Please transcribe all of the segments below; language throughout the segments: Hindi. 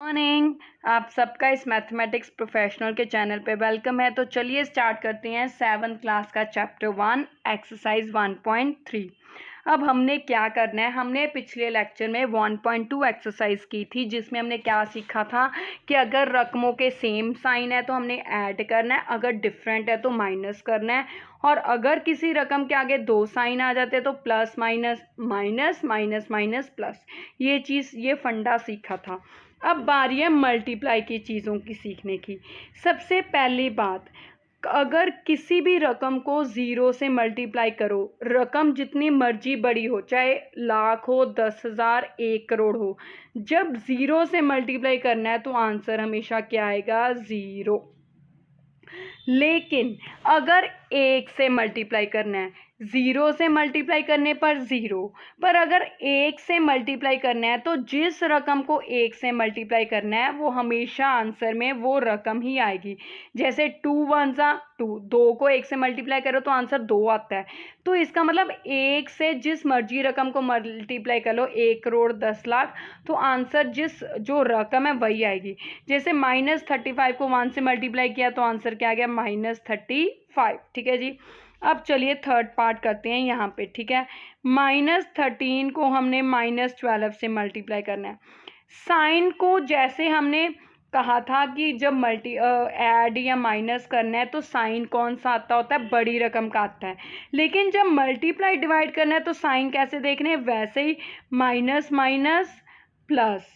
मॉर्निंग। आप सबका इस मैथमेटिक्स प्रोफेशनल के चैनल पे वेलकम है। तो चलिए स्टार्ट करते हैं 7th क्लास का चैप्टर 1 एक्सरसाइज 1.3। अब हमने क्या करना है, हमने पिछले लेक्चर में 1.2 एक्सरसाइज की थी जिसमें हमने क्या सीखा था कि अगर रकमों के सेम साइन है तो हमने ऐड करना है, अगर डिफरेंट है तो माइनस करना है, और अगर किसी रकम के आगे दो साइन आ जाते हैं तो plus minus minus minus minus plus. ये फंडा सीखा था। अब बारी है मल्टीप्लाई की चीज़ों की सीखने की। सबसे पहली बात, अगर किसी भी रकम को ज़ीरो से मल्टीप्लाई करो, रकम जितनी मर्जी बड़ी हो, चाहे लाख हो, 10,000, 1 करोड़ हो, जब ज़ीरो से मल्टीप्लाई करना है तो आंसर हमेशा क्या आएगा? ज़ीरो। लेकिन अगर एक से मल्टीप्लाई करना है, ज़ीरो से मल्टीप्लाई करने पर ज़ीरो, पर अगर एक से मल्टीप्लाई करना है तो जिस रकम को एक से मल्टीप्लाई करना है वो हमेशा आंसर में वो रकम ही आएगी। जैसे 2 वन ज़ा 2, 2 को एक से मल्टीप्लाई करो तो आंसर 2 आता है। तो इसका मतलब एक से जिस मर्जी रकम को मल्टीप्लाई कर लो, 1 करोड़ 10 लाख, तो आंसर जो रकम है वही आएगी। जैसे -35 को 1 से मल्टीप्लाई किया तो आंसर क्या आ गया? -35। ठीक है जी। अब चलिए थर्ड पार्ट करते हैं यहाँ पे। ठीक है, -13 को हमने -12 से मल्टीप्लाई करना है। साइन को जैसे हमने कहा था कि जब ऐड या माइनस करना है तो साइन कौन सा आता होता है? बड़ी रकम का आता है। लेकिन जब मल्टीप्लाई डिवाइड करना है तो साइन कैसे देखने हैं? वैसे ही minus minus plus,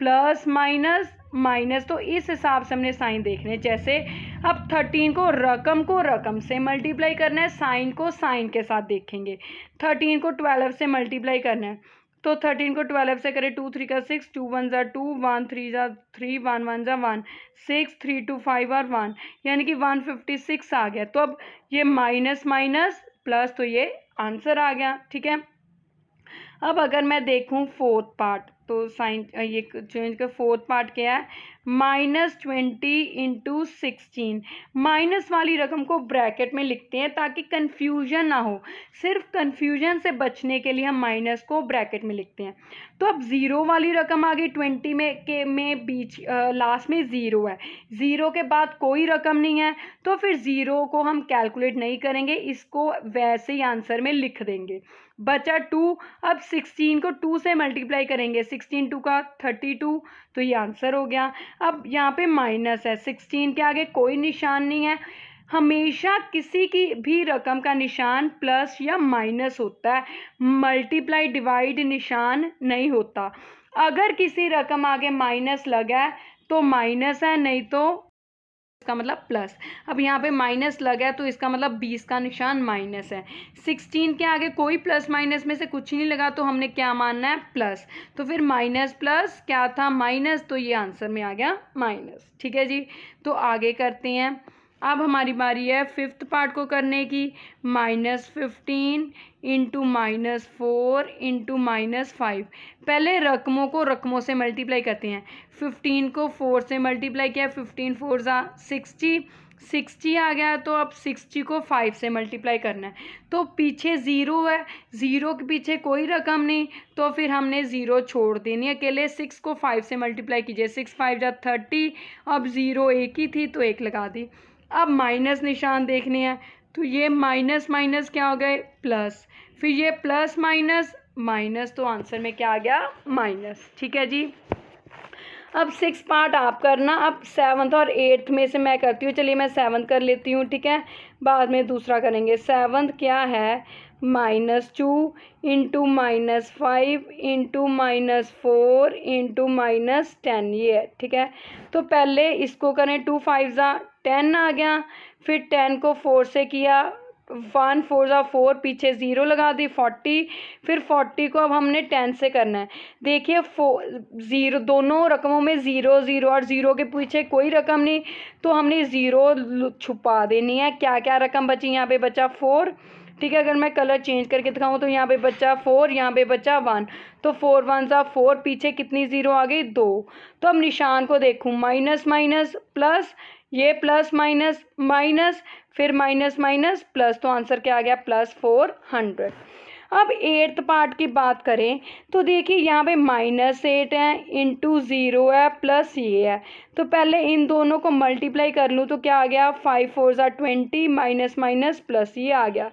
plus minus minus, तो इस हिसाब से हमने साइन देखने। जैसे अब 13 को रकम से मल्टीप्लाई करना है, साइन को साइन के साथ देखेंगे। 13 को 12 से मल्टीप्लाई करना है तो 13 को 12 से करें, 2 3 का 6, 2 1 ज़ा 2, 1 3 ज़ा 3, 1 1 ज़ा 1, 6 3 2 5 और 1, यानी कि 156 आ गया। तो अब ये माइनस माइनस प्लस, तो ये आंसर आ गया। ठीक है, अब अगर मैं देखूं फोर्थ पार्ट तो साइन ये चेंज का फोर्थ पार्ट क्या है? -20 इंटू 16। माइनस वाली रकम को ब्रैकेट में लिखते हैं ताकि कंफ्यूजन ना हो। सिर्फ कंफ्यूजन से बचने के लिए हम माइनस को ब्रैकेट में लिखते हैं। तो अब ज़ीरो वाली रकम आ गई, 20 में बीच लास्ट में ज़ीरो है, ज़ीरो के बाद कोई रकम नहीं है, तो फिर ज़ीरो को हम कैलकुलेट नहीं करेंगे, इसको वैसे ही आंसर में लिख देंगे। बचा 2। अब 16 को 2 से मल्टीप्लाई करेंगे, 16 2 का 32, तो ये आंसर हो गया। अब यहाँ पे माइनस है, 16 के आगे कोई निशान नहीं है। हमेशा किसी की भी रकम का निशान प्लस या माइनस होता है, मल्टीप्लाई डिवाइड निशान नहीं होता। अगर किसी रकम आगे माइनस लगा है तो माइनस है, नहीं तो इसका मतलब प्लस। अब यहाँ पे माइनस लगा है तो इसका मतलब 20 का निशान माइनस है। 16 के आगे कोई प्लस माइनस में से कुछ नहीं लगा तो हमने क्या मानना है? प्लस। तो फिर माइनस प्लस क्या था? माइनस, तो ये आंसर में आ गया माइनस। ठीक है जी, तो आगे करते हैं। अब हमारी बारी है फिफ्थ पार्ट को करने की। -15 इंटू -4 इंटू -5। पहले रकमों को रकमों से मल्टीप्लाई करते हैं। 15 को 4 से मल्टीप्लाई किया, 15 4 ज़ा 60, 60 आ गया। तो अब 60 को 5 से मल्टीप्लाई करना है, तो पीछे ज़ीरो है, ज़ीरो के पीछे कोई रकम नहीं, तो फिर हमने ज़ीरो छोड़ देनी है अकेले। 6 को 5 से मल्टीप्लाई कीजिए, 6 5 ज़ा 30, अब ज़ीरो एक ही थी तो एक लगा दी। अब माइनस निशान देखने हैं, तो ये माइनस माइनस क्या हो गए? प्लस, फिर ये प्लस माइनस माइनस, तो आंसर में क्या आ गया? माइनस। ठीक है जी, अब 6 पार्ट आप करना। अब 7th और 8th में से मैं करती हूँ। चलिए मैं 7th कर लेती हूँ, ठीक है, बाद में दूसरा करेंगे। 7th क्या है? -2 इंटू -5 इंटू -4 इंटू -10, ये है। ठीक है, तो पहले इसको करें, 2 5 ज़ा 10 आ गया, फिर 10 को 4 से किया, 1 4 ज़ा 4, पीछे ज़ीरो लगा दी, 40, फिर 40 को अब हमने 10 से करना है। देखिए ज़ीरो, दोनों रकमों में ज़ीरो ज़ीरो और ज़ीरो के पीछे कोई रकम नहीं, तो हमने ज़ीरो छुपा देनी है। क्या क्या रकम बची? यहाँ पे बचा 4। ठीक है, अगर मैं कलर चेंज करके दिखाऊँ तो यहाँ पे बचा 4, यहाँ पे बचा 1, तो 4 1 ज़ा 4, पीछे कितनी ज़ीरो आ गई? 2। तो अब निशान को देखूँ, माइनस माइनस प्लस, ये प्लस माइनस माइनस, फिर माइनस माइनस प्लस, तो आंसर क्या आ गया? +400। अब 8th पार्ट की बात करें तो देखिए यहाँ पे -8 है, इंटू 0 है, प्लस ये है। तो पहले इन दोनों को मल्टीप्लाई कर लूँ तो क्या आ गया, 5 4 ज़ा 20, माइनस माइनस प्लस ये आ गया।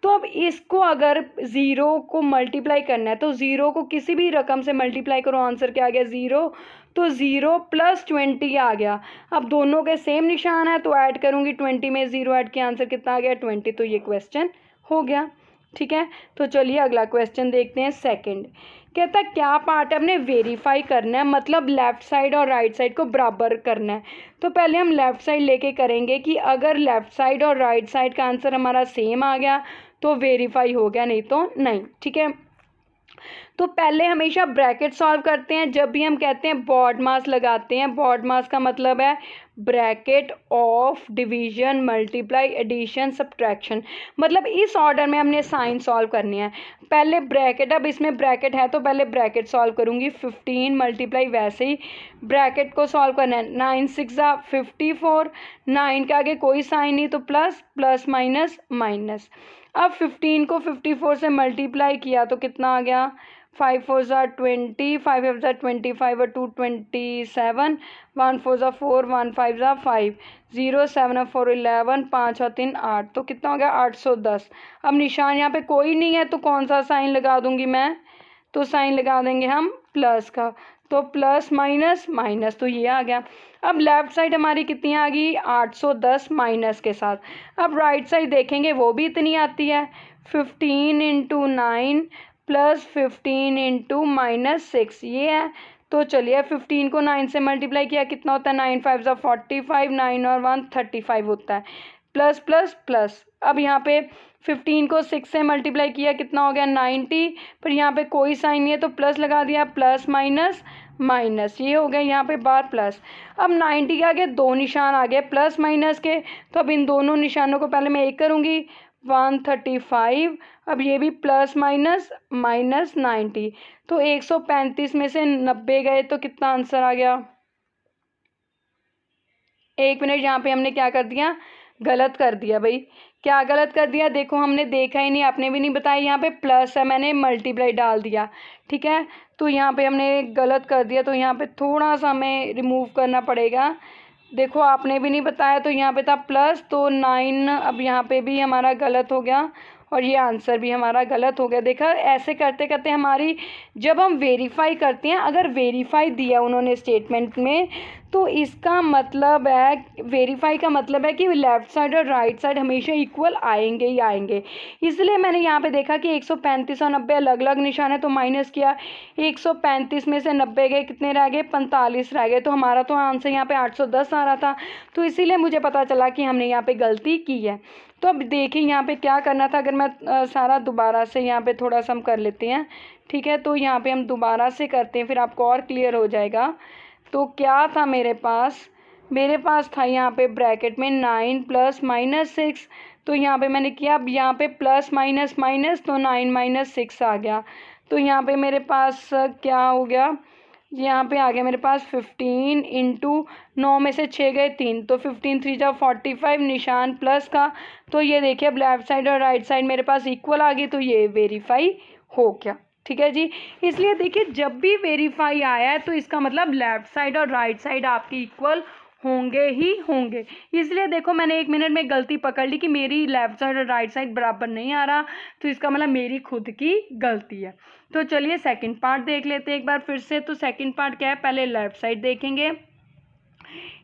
तो अब इसको अगर ज़ीरो को मल्टीप्लाई करना है तो ज़ीरो को किसी भी रकम से मल्टीप्लाई करो, आंसर क्या आ गया, 0। तो 0 + 20 आ गया। अब दोनों के सेम निशान है तो ऐड करूँगी, 20 में 0 ऐड किया, आंसर कितना आ गया, 20। तो ये क्वेश्चन हो गया। ठीक है, तो चलिए अगला क्वेश्चन देखते हैं। सेकंड कहता क्या पार्ट है, हमने वेरीफाई करना है, मतलब लेफ़्ट साइड और राइट साइड को बराबर करना है। तो पहले हम लेफ़्ट साइड लेके करेंगे कि अगर लेफ़्ट साइड और राइट साइड का आंसर हमारा सेम आ गया तो वेरीफाई हो गया, नहीं तो नहीं। ठीक है, तो पहले हमेशा ब्रैकेट सॉल्व करते हैं जब भी हम कहते हैं बॉड मास लगाते हैं। बॉड मास का मतलब है bracket of division multiply addition subtraction, मतलब इस ऑर्डर में हमने साइन सॉल्व करने हैं। पहले ब्रैकेट, अब इसमें ब्रैकेट है तो पहले ब्रैकेट सॉल्व करूँगी, 15 मल्टीप्लाई वैसे ही ब्रैकेट को सॉल्व करना है। 9 6 ज़ा 54, 9 के आगे कोई साइन नहीं तो प्लस, प्लस माइनस माइनस। अब 15 को 54 से मल्टीप्लाई किया तो कितना आ गया, 5 4 ज़ा 20, 5 5 ज़ा 25 और 2 27, 1 4 ज़ा 4, 1 5 ज़ा 5, 0 7 और 4 11, 5 और 3 8, तो कितना हो गया, 810। अब निशान यहाँ पे कोई नहीं है तो कौन सा साइन लगा दूंगी मैं, तो साइन लगा देंगे हम प्लस का, तो प्लस माइनस माइनस, तो ये आ गया। अब लेफ़्ट साइड हमारी कितनी आ गई, 810 माइनस के साथ। अब राइट साइड देखेंगे वो भी इतनी आती है, 15 × 9 + 15 × -6 ये है। तो चलिए 15 को 9 से मल्टीप्लाई किया कितना होता है, 9 5 ज़ा 45, 9 और 1 35 होता है, प्लस प्लस प्लस। अब यहाँ पे 15 को 6 से मल्टीप्लाई किया कितना हो गया, 90, पर यहाँ पे कोई साइन नहीं है तो प्लस लगा दिया, प्लस माइनस माइनस, ये हो गया यहाँ पे बार प्लस। अब 90 के आगे दो निशान आ गए प्लस माइनस के, तो अब इन दोनों निशानों को पहले मैं एक करूँगी, 135, अब ये भी प्लस माइनस माइनस 90, तो 135 में से 90 गए तो कितना आंसर आ गया। एक मिनट, यहाँ पे हमने क्या कर दिया, गलत कर दिया भाई। क्या गलत कर दिया, देखो हमने देखा ही नहीं, आपने भी नहीं बताया, यहाँ पे प्लस है मैंने मल्टीप्लाई डाल दिया। ठीक है, तो यहाँ पे हमने गलत कर दिया, तो यहाँ पे थोड़ा सा हमें रिमूव करना पड़ेगा। देखो आपने भी नहीं बताया तो यहाँ पे था प्लस, तो 9, अब यहाँ पे भी हमारा गलत हो गया और ये आंसर भी हमारा गलत हो गया। देखा, ऐसे करते करते हमारी, जब हम वेरीफाई करते हैं, अगर वेरीफाई दिया उन्होंने स्टेटमेंट में तो इसका मतलब है, वेरीफाई का मतलब है कि लेफ़्ट साइड और राइट साइड हमेशा इक्वल आएंगे ही आएंगे। इसलिए मैंने यहाँ पे देखा कि 135 और 90 अलग अलग निशान है तो माइनस किया, 135 में से 90 गए, कितने रह गए, 45 रह गए, तो हमारा तो आंसर यहाँ पे 810 आ रहा था। तो इसीलिए मुझे पता चला कि हमने यहाँ पे गलती की है। तो अब देखिए यहाँ पे क्या करना था, अगर मैं सारा दोबारा से यहाँ पे थोड़ा सा हम कर लेते हैं। ठीक है, तो यहाँ पे हम दोबारा से करते हैं, फिर आपको और क्लियर हो जाएगा। तो क्या था मेरे पास था यहाँ पे ब्रैकेट में 9 + -6, तो यहाँ पे मैंने किया, अब यहाँ पे प्लस माइनस माइनस, तो 9 - 6 आ गया। तो यहाँ पे मेरे पास क्या हो गया, यहाँ पे आ गया मेरे पास 15 × 9 में से 6 गए 3, तो 15 3 ज़ा 45, निशान प्लस का। तो ये देखिए अब लेफ़्ट साइड और राइट साइड मेरे पास इक्वल आ गई, तो ये वेरीफाई हो गया। ठीक है जी, इसलिए देखिए जब भी वेरीफाई आया है तो इसका मतलब लेफ़्ट साइड और राइट साइड आपकी इक्वल होंगे ही होंगे। इसलिए देखो मैंने 1 मिनट में गलती पकड़ ली कि मेरी लेफ़्ट साइड और राइट साइड बराबर नहीं आ रहा, तो इसका मतलब मेरी खुद की गलती है। तो चलिए सेकंड पार्ट देख लेते हैं एक बार फिर से। तो सेकंड पार्ट क्या है, पहले लेफ़्ट साइड देखेंगे,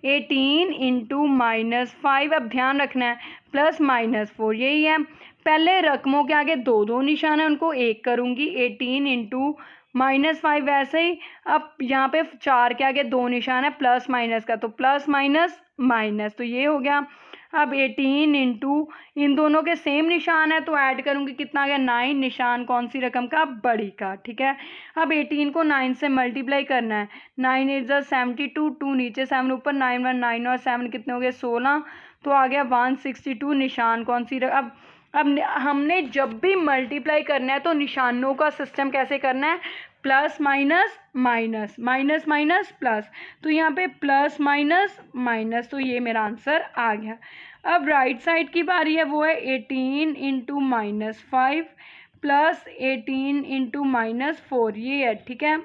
18 × -5, अब ध्यान रखना है प्लस -4 यही है। पहले रकमों के आगे दो दो निशान है उनको एक करूँगी, 18 × -5 वैसे ही। अब यहाँ पे 4 के आगे दो निशान है प्लस माइनस का, तो प्लस माइनस माइनस, तो ये हो गया। अब 18 इन दोनों के सेम निशान है तो ऐड करूँगी, कितना आ गया, 9, निशान कौन सी रकम का, बड़ी का। ठीक है, अब 18 को 9 से मल्टीप्लाई करना है, 9 8 ज़ा 72, 2 नीचे 7 ऊपर, 9 1 9 और 7 कितने हो गए, 16, तो आ गया 162, निशान कौन सी अब हमने जब भी मल्टीप्लाई करना है तो निशानों का सिस्टम कैसे करना है, plus minus minus, minus minus plus, तो यहाँ पे प्लस माइनस माइनस, तो ये मेरा आंसर आ गया। अब राइट साइड की बारी है, वो है 18 × -5 +18 इंटू -4 ये है, ठीक है।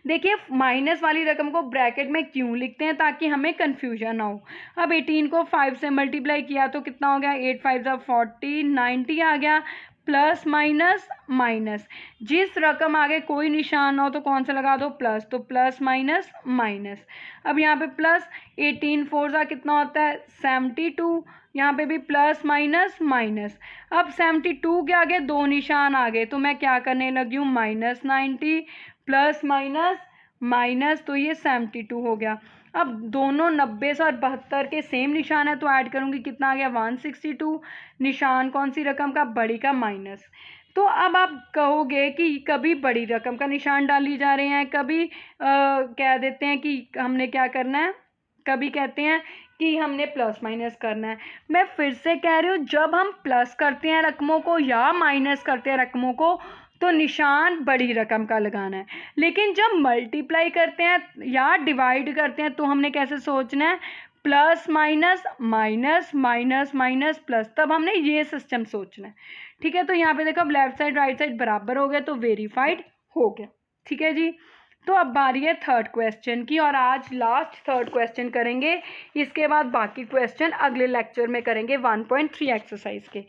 देखिए माइनस वाली रकम को ब्रैकेट में क्यों लिखते हैं, ताकि हमें कन्फ्यूजन ना हो। अब 18 को 5 से मल्टीप्लाई किया तो कितना हो गया, 8 5 ज़ा 40, 90 आ गया, प्लस माइनस माइनस, जिस रकम आगे कोई निशान ना हो तो कौन सा लगा दो, प्लस, तो प्लस माइनस माइनस। अब यहाँ पे प्लस 18 4 ज़ा कितना होता है, 72, यहाँ पे भी प्लस माइनस माइनस। अब 72 के आगे दो निशान आ गए तो मैं क्या करने लगी हूँ, -90 प्लस माइनस माइनस, तो ये 72 हो गया। अब दोनों 90 से और 72 के सेम निशान है तो ऐड करूँगी, कितना आ गया, 162। निशान कौन सी रकम का, बड़ी का, माइनस। तो अब आप कहोगे कि कभी बड़ी रकम का निशान डाली जा रहे हैं, कभी कह देते हैं कि हमने क्या करना है, कभी कहते हैं कि हमने प्लस माइनस करना है। मैं फिर से कह रही हूँ, जब हम प्लस करते हैं रकमों को या माइनस करते हैं रकमों को तो निशान बड़ी रकम का लगाना है, लेकिन जब मल्टीप्लाई करते हैं या डिवाइड करते हैं तो हमने कैसे सोचना है, plus minus minus minus minus plus, तब हमने ये सिस्टम सोचना है, ठीक है। तो यहाँ पे देखो अब लेफ्ट साइड राइट साइड बराबर हो गए तो वेरीफाइड हो गया, ठीक है जी। तो अब बारी है थर्ड क्वेश्चन की, और आज लास्ट थर्ड क्वेश्चन करेंगे, इसके बाद बाकी क्वेश्चन अगले लेक्चर में करेंगे 1.3 एक्सरसाइज के।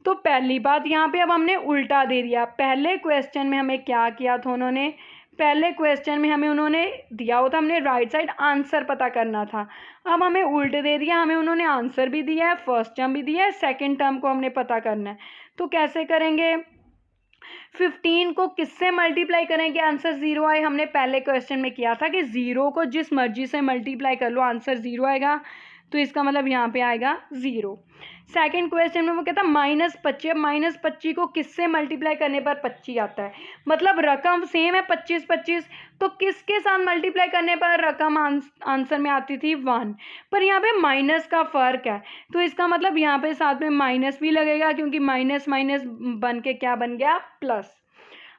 तो पहली बात यहाँ पे अब हमने उल्टा दे दिया। पहले क्वेश्चन में हमें क्या किया था उन्होंने, पहले क्वेश्चन में हमें उन्होंने दिया होता, हमने राइट साइड आंसर पता करना था। अब हमें उल्टे दे दिया, हमें उन्होंने आंसर भी दिया है, फर्स्ट टर्म भी दिया है, सेकंड टर्म को हमने पता करना है। तो कैसे करेंगे, 15 को किससे मल्टीप्लाई करेंगे आंसर 0 आए, हमने पहले क्वेश्चन में किया था कि 0 को जिस मर्जी से मल्टीप्लाई कर लो आंसर 0 आएगा, तो इसका मतलब यहाँ पे आएगा 0। सेकंड क्वेश्चन में वो कहता है -25, अब -25 को किससे मल्टीप्लाई करने पर 25 आता है, मतलब रकम सेम है 25 25, तो किसके साथ मल्टीप्लाई करने पर रकम आंसर में आती थी 1, पर यहाँ पे माइनस का फ़र्क है, तो इसका मतलब यहाँ पे साथ में माइनस भी लगेगा, क्योंकि माइनस माइनस बन के क्या बन गया, प्लस।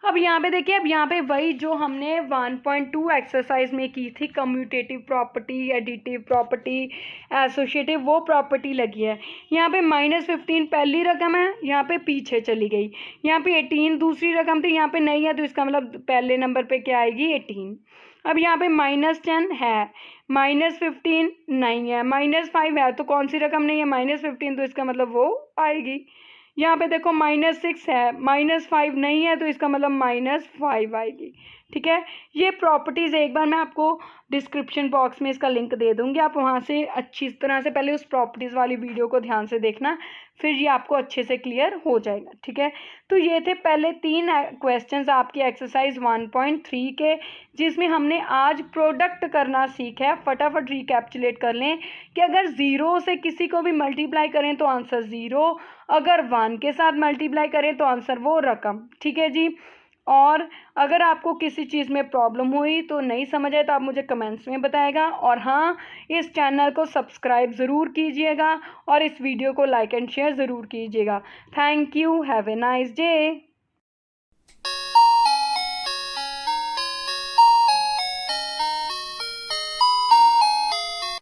अब यहाँ पे देखिए, अब यहाँ पे वही जो हमने 1.2 एक्सरसाइज में की थी, commutative property, additive property, associative, वो प्रॉपर्टी लगी है। यहाँ पे -15 पहली रकम है, यहाँ पे पीछे चली गई, यहाँ पे 18 दूसरी रकम थी, यहाँ पे नहीं है, तो इसका मतलब पहले नंबर पे क्या आएगी, 18। अब यहाँ पे -10 है, -15 नहीं है, -5 है, तो कौन सी रकम नहीं है, -15, तो इसका मतलब वो आएगी। यहाँ पे देखो -6 है, -5 नहीं है, तो इसका मतलब -5 आएगी, ठीक है। ये प्रॉपर्टीज़ एक बार मैं आपको डिस्क्रिप्शन बॉक्स में इसका लिंक दे दूँगी, आप वहाँ से अच्छी तरह से पहले उस प्रॉपर्टीज़ वाली वीडियो को ध्यान से देखना, फिर ये आपको अच्छे से क्लियर हो जाएगा, ठीक है। तो ये थे पहले 3 क्वेश्चंस आपकी एक्सरसाइज 1.3 के, जिसमें हमने आज प्रोडक्ट करना सीखा है। फटाफट रिकैप्चुलेट कर लें कि अगर 0 से किसी को भी मल्टीप्लाई करें तो आंसर 0, अगर 1 के साथ मल्टीप्लाई करें तो आंसर वो रकम, ठीक है जी। और अगर आपको किसी चीज़ में प्रॉब्लम हुई तो नहीं समझ आए तो आप मुझे कमेंट्स में बताएगा, और हाँ, इस चैनल को सब्सक्राइब ज़रूर कीजिएगा और इस वीडियो को लाइक एंड शेयर ज़रूर कीजिएगा। Thank you, have a nice day.